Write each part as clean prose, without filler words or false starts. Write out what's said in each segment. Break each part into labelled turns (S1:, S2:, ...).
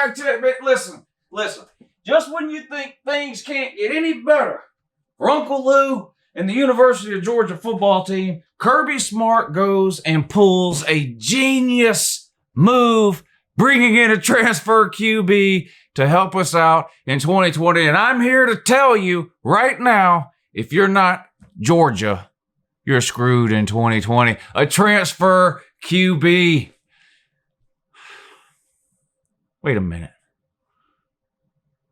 S1: I tell you, listen. Just when you think things can't get any better for Uncle Lou and the University of Georgia football team, Kirby Smart goes and pulls a genius move, bringing in a transfer QB to help us out in 2020. And I'm here to tell you right now, if you're not Georgia, you're screwed in 2020. A transfer QB. Wait a minute.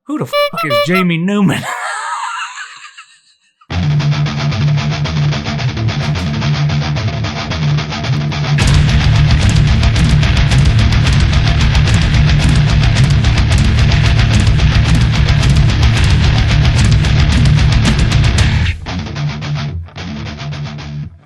S1: Who the fuck is Jamie Newman?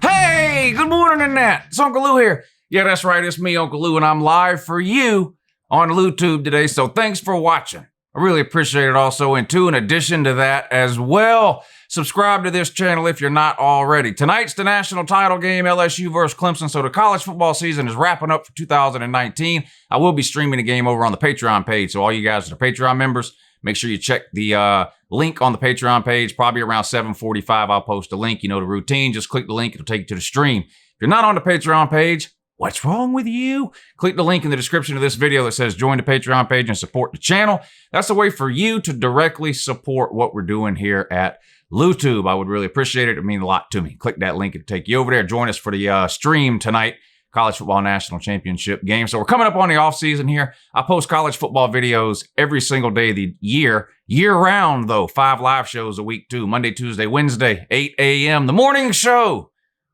S1: Hey, good morning, Annette. It's Uncle Lou here. Yeah, that's right. It's me, Uncle Lou, and I'm live for you on LouTube today. So thanks for watching. I really appreciate it also. And in addition to that as well, subscribe to this channel if you're not already. Tonight's the national title game, LSU versus Clemson. So the college football season is wrapping up for 2019. I will be streaming the game over on the Patreon page. So all you guys that are Patreon members, make sure you check the link on the Patreon page. Probably around 7:45, I'll post a link. You know the routine. Just click the link. It'll take you to the stream. If you're not on the Patreon page, what's wrong with you? Click the link in the description of this video that says join the Patreon page and support the channel. That's a way for you to directly support what we're doing here at LouTube. I would really appreciate it. It would mean a lot to me. Click that link and take you over there. Join us for the stream tonight, College Football National Championship game. So we're coming up on the off season here. I post college football videos every single day of the year round though. 5 live shows a week too. Monday, Tuesday, Wednesday, 8 a.m. The morning show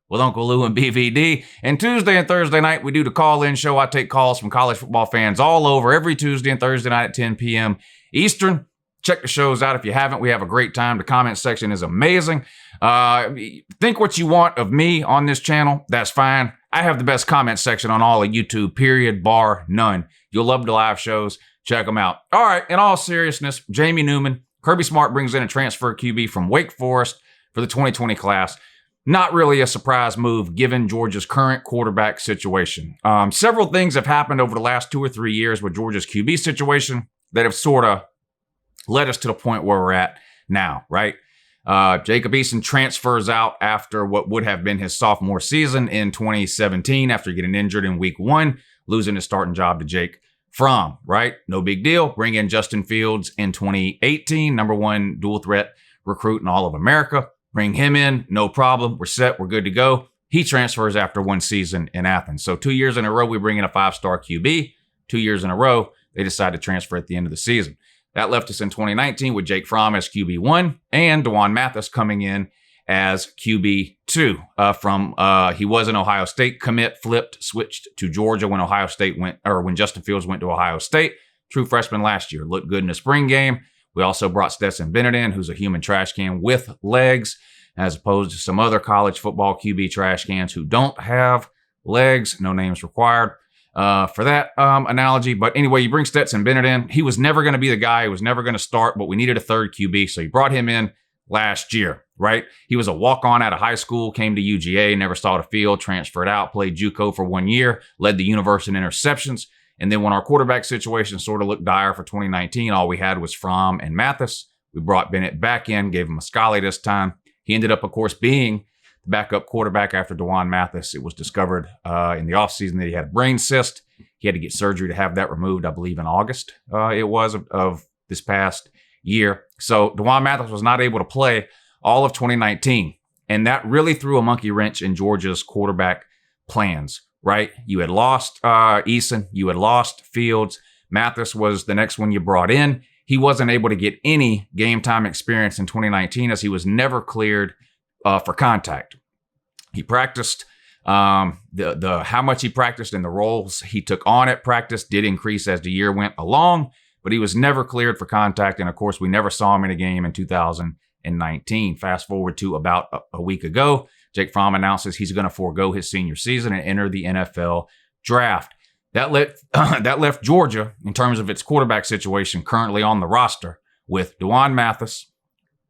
S1: with Uncle Lou and BVD. And Tuesday and Thursday night, we do the call-in show. I take calls from college football fans all over every Tuesday and Thursday night at 10 p.m. Eastern. Check the shows out if you haven't. We have a great time. The comment section is amazing. Think what you want of me on this channel. That's fine. I have the best comment section on all of YouTube, period, bar none. You'll love the live shows. Check them out. All right, in all seriousness, Jamie Newman, Kirby Smart brings in a transfer QB from Wake Forest for the 2020 class. Not really a surprise move given Georgia's current quarterback situation. Several things have happened over the last 2 or 3 years with Georgia's QB situation that have sort of led us to the point where we're at now, right? Jacob Eason transfers out after what would have been his sophomore season in 2017 after getting injured in week 1, losing his starting job to Jake Fromm, right? No big deal. Bring in Justin Fields in 2018, #1 dual threat recruit in all of America. Bring him in, no problem. We're set. We're good to go. He transfers after 1 season in Athens. So 2 years in a row, we bring in a 5-star QB. 2 years in a row, they decide to transfer at the end of the season. That left us in 2019 with Jake Fromm as QB1 and DeJuan Mathis coming in as QB2. He was an Ohio State commit, flipped, switched to Georgia when when Justin Fields went to Ohio State. True freshman last year. Looked good in the spring game. We also brought Stetson Bennett in, who's a human trash can with legs, as opposed to some other college football QB trash cans who don't have legs. No names required for that analogy. But anyway, you bring Stetson Bennett in. He was never going to be the guy. He was never going to start, but we needed a third QB, so you brought him in last year, right? He was a walk-on out of high school, came to UGA, never saw the field, transferred out, played JUCO for 1 year, led the universe in interceptions. And then when our quarterback situation sort of looked dire for 2019, all we had was Fromm and Mathis. We brought Bennett back in, gave him a Scally this time. He ended up, of course, being the backup quarterback after DeJuan Mathis. It was discovered in the offseason that he had a brain cyst. He had to get surgery to have that removed, I believe, in August of this past year. So DeJuan Mathis was not able to play all of 2019. And that really threw a monkey wrench in Georgia's quarterback plans. Right? You had lost Eason. You had lost Fields. Mathis was the next one you brought in. He wasn't able to get any game time experience in 2019 as he was never cleared for contact. He practiced. How much he practiced and the roles he took on at practice did increase as the year went along, but he was never cleared for contact. And of course, we never saw him in a game in 2019. Fast forward to about a week ago. Jake Fromm announces he's going to forego his senior season and enter the NFL draft. That left Georgia, in terms of its quarterback situation, currently on the roster with DeJuan Mathis,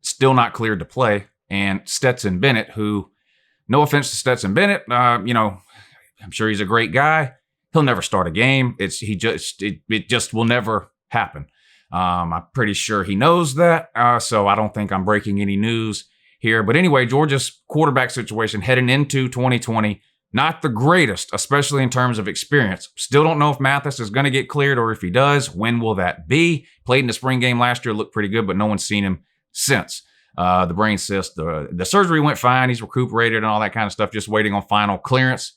S1: still not cleared to play, and Stetson Bennett, who, no offense to Stetson Bennett, I'm sure he's a great guy. He'll never start a game. It just will never happen. I'm pretty sure he knows that, so I don't think I'm breaking any news here. But anyway, Georgia's quarterback situation heading into 2020, not the greatest, especially in terms of experience. Still don't know if Mathis is going to get cleared, or if he does, when will that be? Played in the spring game last year, looked pretty good, but no one's seen him since. The brain cyst, the surgery went fine. He's recuperated and all that kind of stuff, just waiting on final clearance.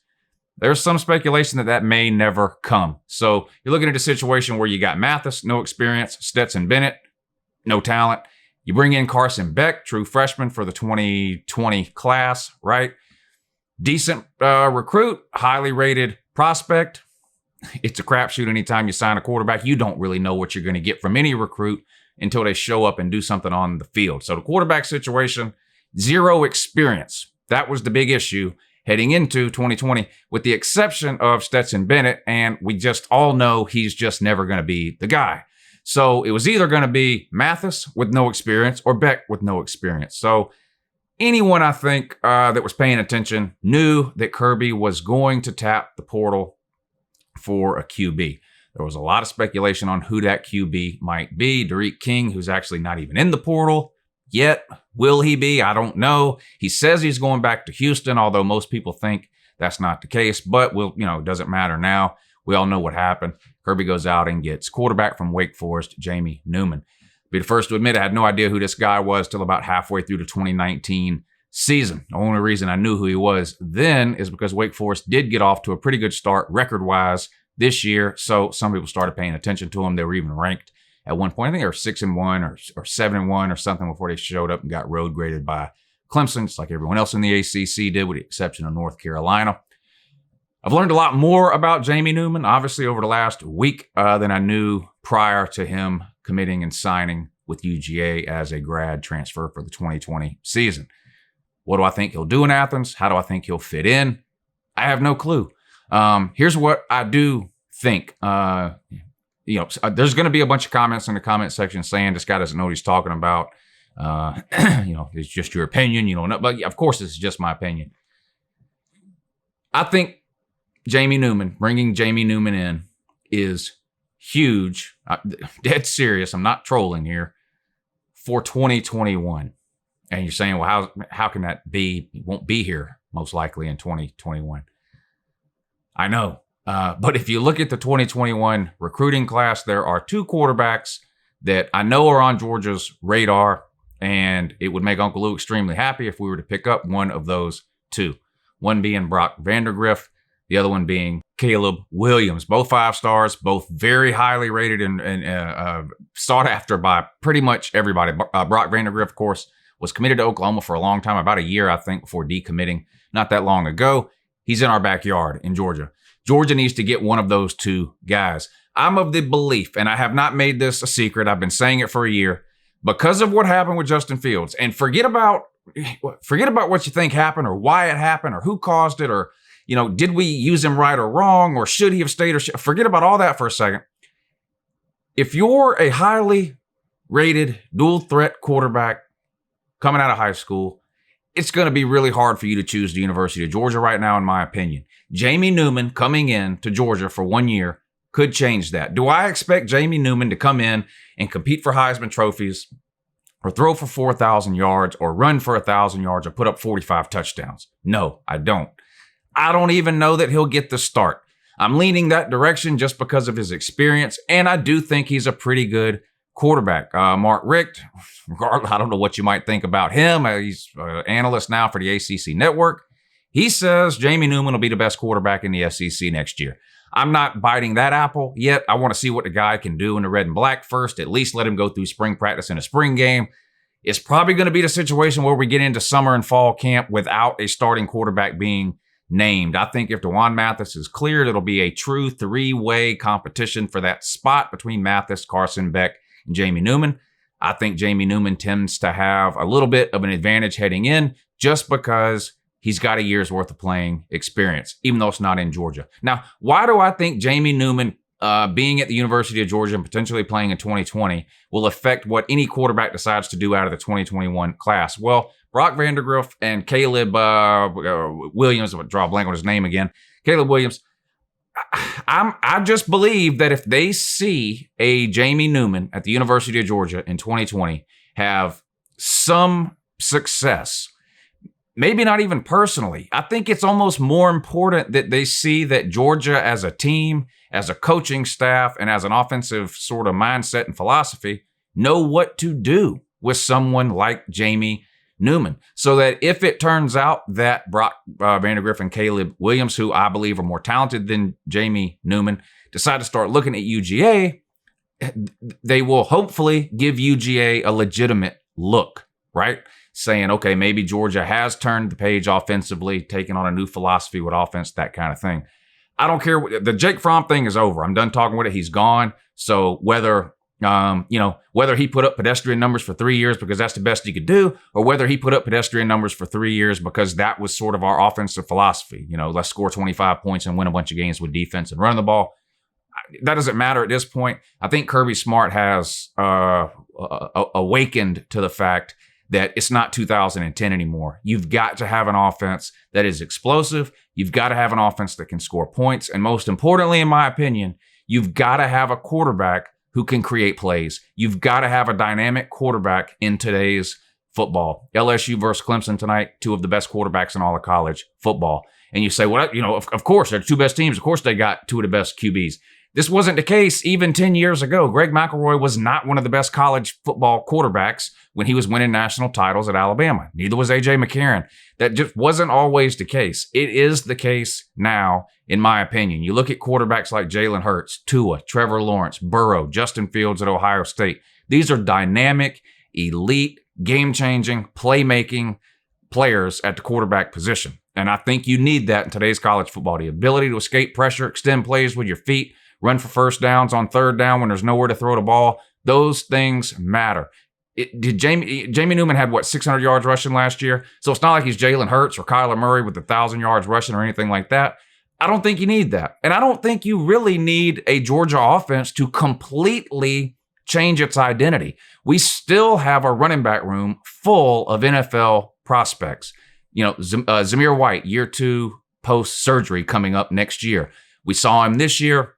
S1: There's some speculation that may never come. So you're looking at a situation where you got Mathis, no experience, Stetson Bennett, no talent. You bring in Carson Beck, true freshman for the 2020 class, right? Decent recruit, highly rated prospect. It's a crapshoot anytime you sign a quarterback. You don't really know what you're going to get from any recruit until they show up and do something on the field. So the quarterback situation, zero experience. That was the big issue heading into 2020, with the exception of Stetson Bennett, and we just all know he's just never going to be the guy. So it was either going to be Mathis with no experience or Beck with no experience. So anyone, I think, that was paying attention knew that Kirby was going to tap the portal for a QB. There was a lot of speculation on who that QB might be. Derek King, who's actually not even in the portal yet. Will he be? I don't know. He says he's going back to Houston, although most people think that's not the case. But it doesn't matter now. We all know what happened. Kirby goes out and gets quarterback from Wake Forest, Jamie Newman. Be the first to admit I had no idea who this guy was till about halfway through the 2019 season. The only reason I knew who he was then is because Wake Forest did get off to a pretty good start record-wise this year. So some people started paying attention to him. They were even ranked at one point. I think they were 6-1 or 7-1 or something before they showed up and got road graded by Clemson, just like everyone else in the ACC did, with the exception of North Carolina. I've learned a lot more about Jamie Newman, obviously, over the last week than I knew prior to him committing and signing with UGA as a grad transfer for the 2020 season. What do I think he'll do in Athens? How do I think he'll fit in? I have no clue. Here's what I do think. There's going to be a bunch of comments in the comment section saying this guy doesn't know what he's talking about. It's just your opinion, but of course it's just my opinion. I think bringing Jamie Newman in is huge. Dead serious. I'm not trolling here, for 2021. And you're saying, well, how can that be? He won't be here most likely in 2021. I know. But if you look at the 2021 recruiting class, there are two quarterbacks that I know are on Georgia's radar, and it would make Uncle Lou extremely happy if we were to pick up one of those two. One being Brock Vandergriff, the other one being Caleb Williams. Both 5 stars, both very highly rated and sought after by pretty much everybody. Brock Vandergriff, of course, was committed to Oklahoma for a long time, about a year, I think, before decommitting not that long ago. He's in our backyard in Georgia. Georgia needs to get one of those two guys. I'm of the belief, and I have not made this a secret, I've been saying it for a year, because of what happened with Justin Fields, and forget about what you think happened or why it happened or who caused it or, did we use him right or wrong or should he have stayed or forget about all that for a second. If you're a highly rated dual threat quarterback coming out of high school, it's going to be really hard for you to choose the University of Georgia right now, in my opinion. Jamie Newman coming in to Georgia for 1 year could change that. Do I expect Jamie Newman to come in and compete for Heisman trophies or throw for 4,000 yards or run for 1,000 yards or put up 45 touchdowns? No, I don't. I don't even know that he'll get the start. I'm leaning that direction just because of his experience, and I do think he's a pretty good quarterback. Mark Richt, regardless, I don't know what you might think about him. He's an analyst now for the ACC network. He says Jamie Newman will be the best quarterback in the SEC next year. I'm not biting that apple yet. I want to see what the guy can do in the red and black first. At least let him go through spring practice and a spring game. It's probably going to be the situation where we get into summer and fall camp without a starting quarterback being named. I think if DeJuan Mathis is cleared, it'll be a true 3-way competition for that spot between Mathis, Carson Beck, and Jamie Newman. I think Jamie Newman tends to have a little bit of an advantage heading in just because he's got a year's worth of playing experience, even though it's not in Georgia. Now, why do I think Jamie Newman being at the University of Georgia and potentially playing in 2020 will affect what any quarterback decides to do out of the 2021 class? Well, Brock Vandergriff and Caleb Williams, I'll draw a blank on his name again. Caleb Williams, I just believe that if they see a Jamie Newman at the University of Georgia in 2020 have some success, maybe not even personally, I think it's almost more important that they see that Georgia as a team, as a coaching staff, and as an offensive sort of mindset and philosophy know what to do with someone like Jamie Newman. So that if it turns out that Brock Vandagriff and Caleb Williams, who I believe are more talented than Jamie Newman, decide to start looking at UGA, they will hopefully give UGA a legitimate look, right? Saying, okay, maybe Georgia has turned the page offensively, taking on a new philosophy with offense, that kind of thing. I don't care. The Jake Fromm thing is over. I'm done talking with it. He's gone. So whether he put up pedestrian numbers for 3 years because that's the best he could do, or whether he put up pedestrian numbers for 3 years because that was sort of our offensive philosophy, let's score 25 points and win a bunch of games with defense and running the ball. That doesn't matter at this point. I think Kirby Smart has awakened to the fact that it's not 2010 anymore. You've got to have an offense that is explosive. You've got to have an offense that can score points. And most importantly, in my opinion, you've got to have a quarterback who can create plays. You've got to have a dynamic quarterback in today's football. LSU versus Clemson tonight, two of the best quarterbacks in all of college football. And you say, well, of course, they're the two best teams. Of course, they got two of the best QBs. This wasn't the case even 10 years ago. Greg McElroy was not one of the best college football quarterbacks when he was winning national titles at Alabama. Neither was A.J. McCarron. That just wasn't always the case. It is the case now, in my opinion. You look at quarterbacks like Jalen Hurts, Tua, Trevor Lawrence, Burrow, Justin Fields at Ohio State. These are dynamic, elite, game-changing, playmaking players at the quarterback position. And I think you need that in today's college football. The ability to escape pressure, extend plays with your feet, run for first downs on third down when there's nowhere to throw the ball. Those things matter. Jamie Newman had, 600 yards rushing last year? So it's not like he's Jalen Hurts or Kyler Murray with 1,000 yards rushing or anything like that. I don't think you need that. And I don't think you really need a Georgia offense to completely change its identity. We still have a running back room full of NFL prospects. Zamir White, year 2 post-surgery coming up next year. We saw him this year.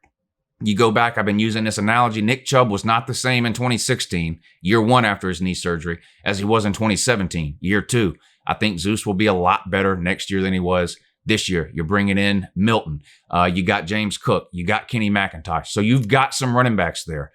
S1: You go back, I've been using this analogy. Nick Chubb was not the same in 2016, year 1 after his knee surgery, as he was in 2017, year 2. I think Zeus will be a lot better next year than he was this year. You're bringing in Milton. You got James Cook. You got Kenny McIntosh. So you've got some running backs there.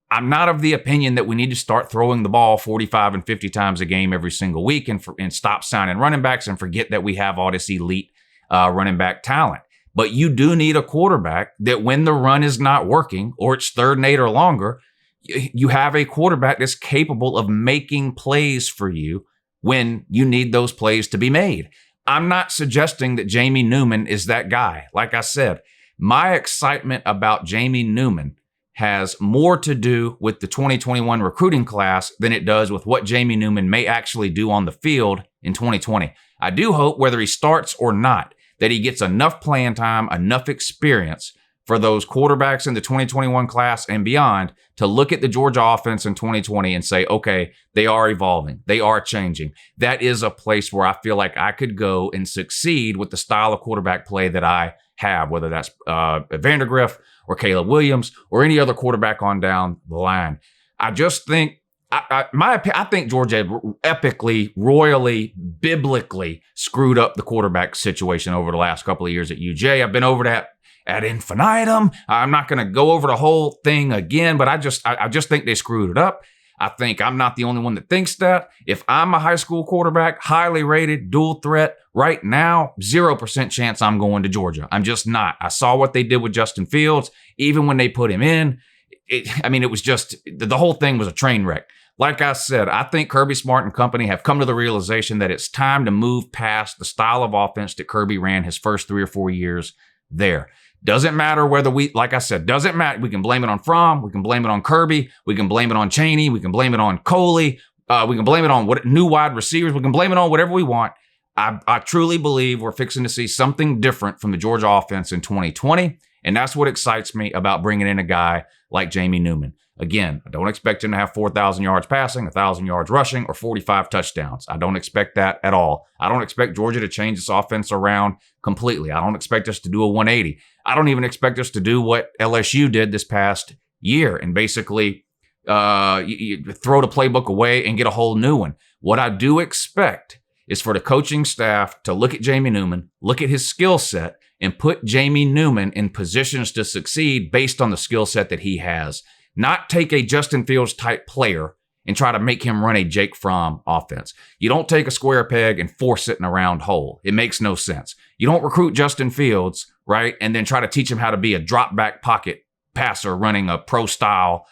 S1: I'm not of the opinion that we need to start throwing the ball 45 and 50 times a game every single week and stop signing running backs and forget that we have all this elite running back talent. But you do need a quarterback that when the run is not working or it's 3rd and 8 or longer, you have a quarterback that's capable of making plays for you when you need those plays to be made. I'm not suggesting that Jamie Newman is that guy. Like I said, my excitement about Jamie Newman has more to do with the 2021 recruiting class than it does with what Jamie Newman may actually do on the field in 2020. I do hope, whether he starts or not, that he gets enough playing time, enough experience for those quarterbacks in the 2021 class and beyond to look at the Georgia offense in 2020 and say, okay, they are evolving. They are changing. That is a place where I feel like I could go and succeed with the style of quarterback play that I have, whether that's Vandagriff or Caleb Williams or any other quarterback on down the line. I just think I think Georgia epically, royally, biblically screwed up the quarterback situation over the last couple of years at UJ. I've been over that ad infinitum. I'm not going to go over the whole thing again, but I just think they screwed it up. I think I'm not the only one that thinks that. If I'm a high school quarterback, highly rated, dual threat, right now, 0% chance I'm going to Georgia. I'm just not. I saw what they did with Justin Fields. Even when they put him in, it was just, the whole thing was a train wreck. Like I said, I think Kirby Smart and company have come to the realization that it's time to move past the style of offense that Kirby ran his first 3 or 4 years there. Doesn't matter whether doesn't matter. We can blame it on Fromm. We can blame it on Kirby. We can blame it on Chaney. We can blame it on Coley. We can blame it on new wide receivers. We can blame it on whatever we want. I truly believe we're fixing to see something different from the Georgia offense in 2020. And that's what excites me about bringing in a guy like Jamie Newman. Again, I don't expect him to have 4,000 yards passing, 1,000 yards rushing, or 45 touchdowns. I don't expect that at all. I don't expect Georgia to change its offense around completely. I don't expect us to do a 180. I don't even expect us to do what LSU did this past year and basically you throw the playbook away and get a whole new one. What I do expect is for the coaching staff to look at Jamie Newman, look at his skill set, and put Jamie Newman in positions to succeed based on the skill set that he has. Not take a Justin Fields type player and try to make him run a Jake Fromm offense. You don't take a square peg and force it in a round hole. It makes no sense. You don't recruit Justin Fields, right, and then try to teach him how to be a drop back pocket passer running a pro style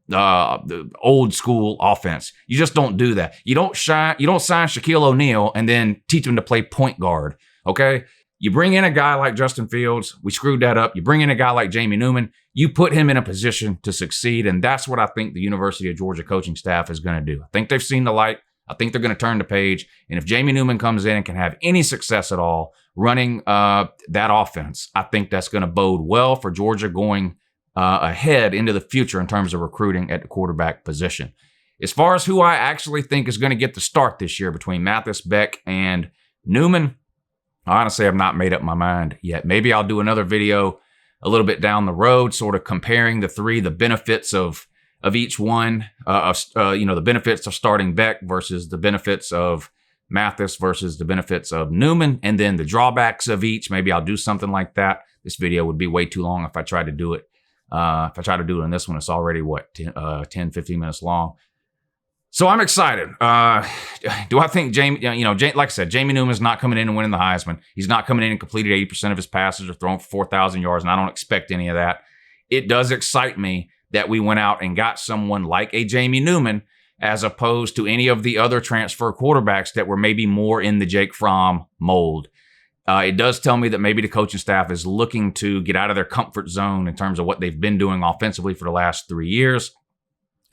S1: the old school offense. You just don't do that. You don't sign Shaquille O'Neal and then teach him to play point guard. Okay. You bring in a guy like Justin Fields. We screwed that up. You bring in a guy like Jamie Newman. You put him in a position to succeed. And that's what I think the University of Georgia coaching staff is going to do. I think they've seen the light. I think they're going to turn the page. And if Jamie Newman comes in and can have any success at all running that offense, I think that's going to bode well for Georgia going ahead into the future in terms of recruiting at the quarterback position. As far as who I actually think is going to get the start this year between Mathis, Beck, and Newman, honestly, I've not made up my mind yet. Maybe I'll do another video a little bit down the road, sort of comparing the three, the benefits of each one, the benefits of starting Beck versus the benefits of Mathis versus the benefits of Newman, and then the drawbacks of each. Maybe I'll do something like that. This video would be way too long if I tried to do it. If I try to do it in this one, it's already, 10, 15 minutes long. So I'm excited. Do I think like I said, Jamie Newman's not coming in and winning the Heisman. He's not coming in and completed 80% of his passes or thrown for 4,000 yards, and I don't expect any of that. It does excite me that we went out and got someone like a Jamie Newman as opposed to any of the other transfer quarterbacks that were maybe more in the Jake Fromm mold. It does tell me that maybe the coaching staff is looking to get out of their comfort zone in terms of what they've been doing offensively for the last 3 years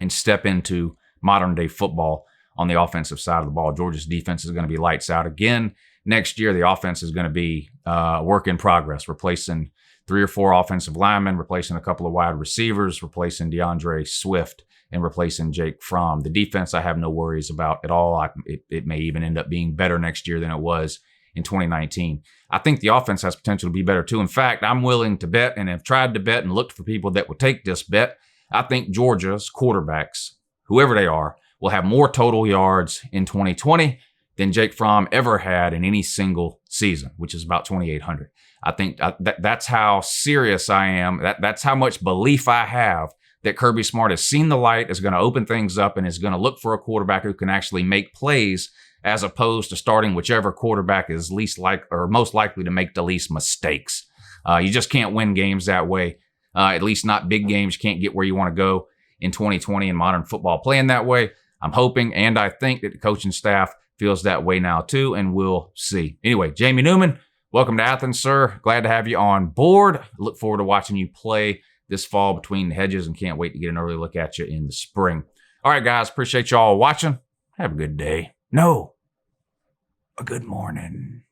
S1: and step into modern day football on the offensive side of the ball. Georgia's defense is going to be lights out again. Next year, the offense is going to be a work in progress, replacing 3 or 4 offensive linemen, replacing a couple of wide receivers, replacing DeAndre Swift, and replacing Jake Fromm. The defense I have no worries about at all. It may even end up being better next year than it was in 2019. I think the offense has potential to be better too. In fact, I'm willing to bet and have tried to bet and looked for people that will take this bet. I think Georgia's quarterbacks, whoever they are, will have more total yards in 2020 than Jake Fromm ever had in any single season, which is about 2,800. I think that's how serious I am. That's how much belief I have that Kirby Smart has seen the light, is going to open things up, and is going to look for a quarterback who can actually make plays as opposed to starting whichever quarterback is most likely to make the least mistakes. You just can't win games that way. At least not big games. You can't get where you want to go in 2020 in modern football playing that way. I'm hoping, and I think that the coaching staff feels that way now too, and we'll see. Anyway, Jamie Newman, welcome to Athens, sir. Glad to have you on board. Look forward to watching you play this fall between the hedges and can't wait to get an early look at you in the spring. All right, guys, appreciate y'all watching. Have a good day. No, a good morning.